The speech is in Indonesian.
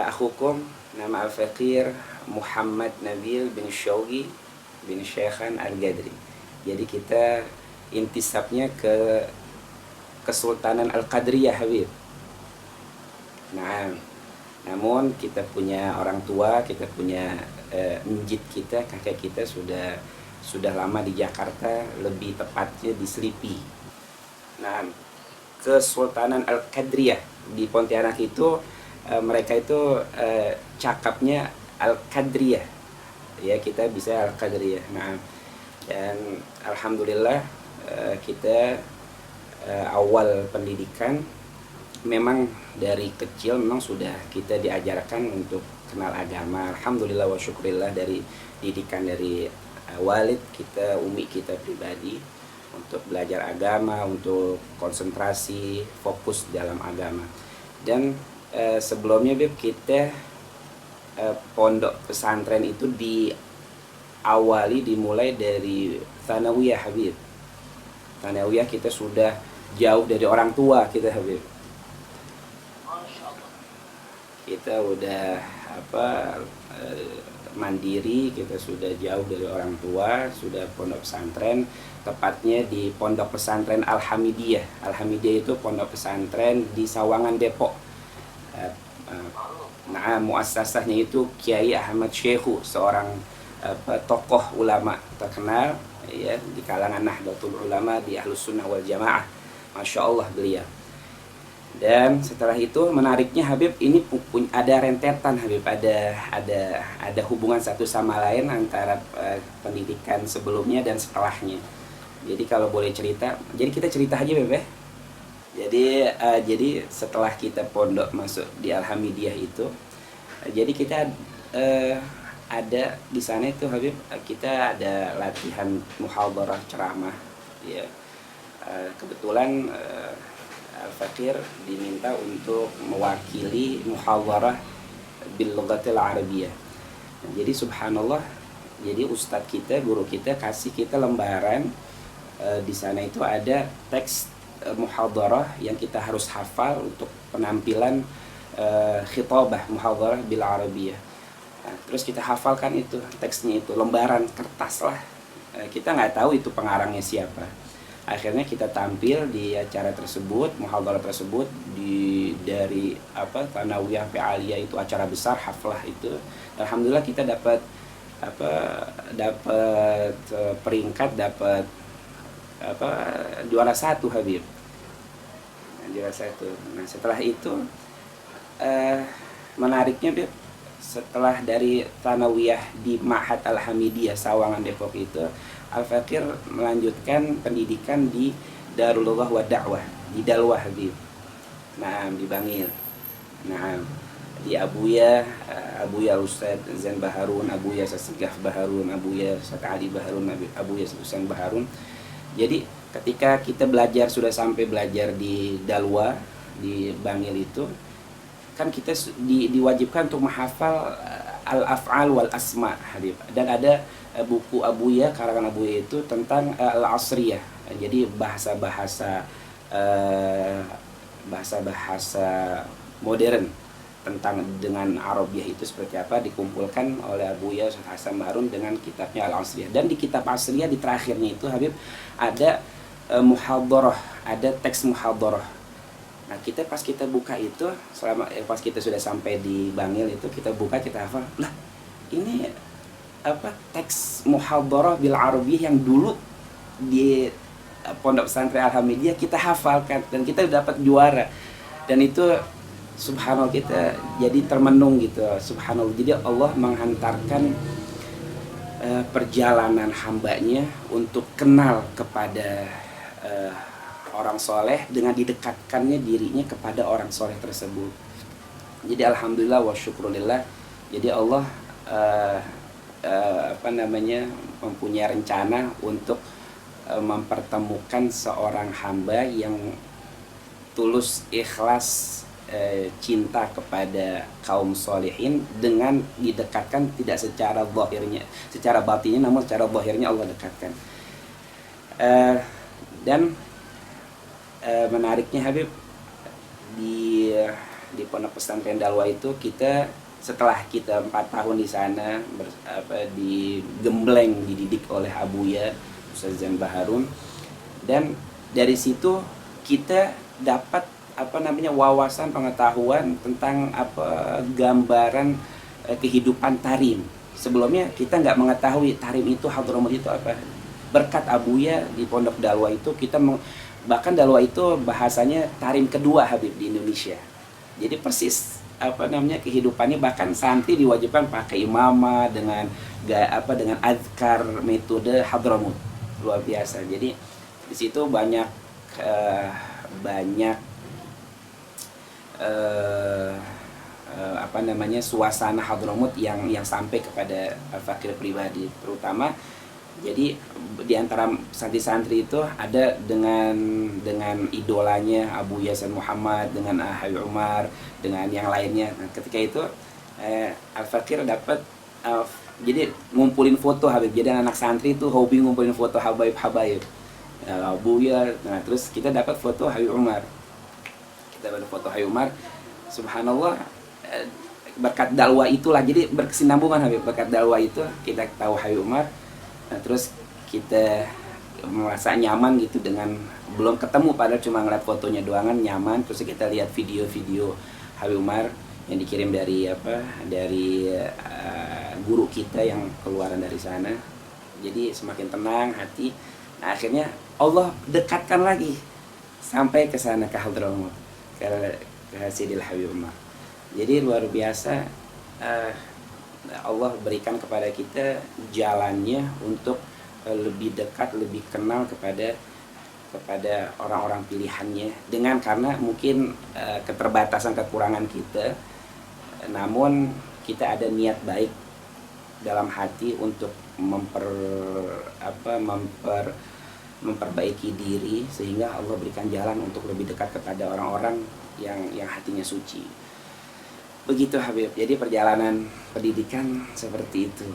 Akhukum nama Al-Faqir Muhammad Nabil bin Syawgi bin Syekhan Al-Gadri. Jadi kita intisabnya ke Kesultanan Al-Qadriyah, Habib. Nah, namun kita punya orang tua, kita punya menjid kita, kakek kita sudah lama di Jakarta, lebih tepatnya di Selipi. Nah, Kesultanan Al-Qadriyah di Pontianak itu mereka itu cakapnya Al-Qadriyah. Ya, kita bisa Al-Qadriyah. Nah, dan alhamdulillah kita awal pendidikan memang dari kecil memang sudah kita diajarkan untuk kenal agama. Alhamdulillah wa syukurillah, dari didikan dari walid kita, umi kita pribadi, untuk belajar agama, untuk konsentrasi, fokus dalam agama. Dan sebelumnya Beb, kita pondok pesantren itu dimulai dari Thanawiyah, Habib. Thanawiyah kita sudah jauh dari orang tua kita, Habib. Kita udah mandiri, kita sudah jauh dari orang tua, sudah pondok pesantren, tepatnya di Pondok Pesantren Al-Hamidiyah. Al-Hamidiyah itu pondok pesantren di Sawangan, Depok. Nah, muassasahnya itu Kiai Ahmad Syekhu, seorang tokoh ulama terkenal ya di kalangan Nahdlatul Ulama di Ahlus Sunnah wal Jamaah. Masya Allah beliau. Dan setelah itu menariknya Habib, ini ada rentetan Habib, ada hubungan satu sama lain antara pendidikan sebelumnya dan setelahnya. Jadi kalau boleh cerita, jadi kita cerita aja Beb. Jadi setelah kita pondok masuk di Al-Hamidiyah itu, jadi kita ada di sana itu Habib, kita ada latihan muhadharah ceramah ya. Kebetulan Al-Faqir diminta untuk mewakili muhadharah bil lughatil arabiyyah. Jadi subhanallah, jadi ustadz kita, guru kita kasih kita lembaran, di sana itu ada teks muhadharah yang kita harus hafal untuk penampilan khitabah muhadharah bil arabiyyah. Nah, terus kita hafalkan itu teksnya, itu lembaran kertas lah. Kita nggak tahu itu pengarangnya siapa. Akhirnya kita tampil di acara tersebut, muhadharah tersebut, dari Thanawiyah Aliyah, itu acara besar, haflah itu. Alhamdulillah kita dapat peringkat, dapat juara 1 Habib. Juara 1. Nah, setelah itu menariknya Beb, setelah dari Thanawiyah di Ma'had Al-Hamidiyah Sawangan, Depok itu, Al-Faqir melanjutkan pendidikan di Darul Lughah wa Da'wah di Dalwah Habib. Nah, di Bangil. Nah, di Abuya Ustaz Zain Baharun, Abuya Sasgaf Baharun, Abuya Ustaz Ali Baharun, Abuya Husain Baharun. Jadi ketika kita belajar, sudah sampai belajar di Dalwa di Bangil itu, kan kita diwajibkan untuk menghafal al-af'al wal asma Habib. Dan ada buku Abuya, karangan Abuya itu tentang al-asriyah. Jadi bahasa-bahasa modern tentang dengan Arabiah itu seperti apa, dikumpulkan oleh Abuya Ustaz Hasan Baharun dengan kitabnya Al-Asriyah. Dan di kitab Asriyah di terakhirnya itu Habib ada muhadharah, ada teks muhadharah. Nah, pas kita buka itu, pas kita sudah sampai di Bangil itu, kita buka, kita hafal, lah ini teks muhadharah bil arabiyyah yang dulu di Pondok Pesantren Al-Hamidiyah kita hafalkan, dan kita dapat juara. Dan itu subhanallah, kita jadi termenung gitu, subhanallah. Jadi Allah menghantarkan perjalanan hambanya untuk kenal kepada orang soleh, dengan didekatkannya dirinya kepada orang soleh tersebut. Jadi alhamdulillah wa syukurillah, jadi Allah mempunyai rencana untuk mempertemukan seorang hamba yang tulus ikhlas cinta kepada kaum solehin, dengan didekatkan tidak secara zahirnya, secara batinnya, namun secara zahirnya Allah dekatkan. Dan menariknya Habib, di di Pondok Pesantren Dalwa itu kita setelah kita 4 tahun di sana digembleng dididik oleh Abuya Ustaz Zain Baharun, dan dari situ kita dapat wawasan pengetahuan tentang gambaran kehidupan tarim. Sebelumnya kita nggak mengetahui tarim itu, Hadramut itu apa. Berkat Abuya di Pondok Dalwa itu kita bahkan Dalwa itu bahasanya tarim kedua Habib di Indonesia. Jadi persis kehidupannya, bahkan santri diwajibkan pakai imamah dengan dengan azkar metode Hadramut. Luar biasa. Jadi di situ banyak suasana Hadramut yang sampai kepada Al-Fakir pribadi, terutama. Jadi di antara santri-santri itu ada dengan idolanya Abu Yasin Muhammad, dengan Habib Umar, dengan yang lainnya. Nah, ketika itu Al-Fakir dapat jadi ngumpulin foto Habib. Jadi anak santri itu hobi ngumpulin foto Habaib Abu Ya. Nah, terus kita dapat foto Habib Umar. Subhanallah, berkat Dalwa itulah, jadi berkesinambungan Habib. Berkat Dalwa itu kita tahu Habib Umar. Nah, terus kita merasa nyaman gitu dengan, belum ketemu padahal cuma ngeliat fotonya doangan, nyaman. Terus kita lihat video-video Habib Umar yang dikirim dari guru kita yang keluaran dari sana. Jadi semakin tenang hati. Nah, akhirnya Allah dekatkan lagi sampai ke sana, ke Hadramut, ke Sidil Habib Umar. Jadi luar biasa, Allah berikan kepada kita jalannya untuk lebih dekat, lebih kenal kepada orang-orang pilihannya, karena mungkin keterbatasan, kekurangan kita, namun kita ada niat baik dalam hati untuk memperbaiki diri, sehingga Allah berikan jalan untuk lebih dekat kepada orang-orang yang hatinya suci. Begitu Habib. Jadi perjalanan pendidikan seperti itu.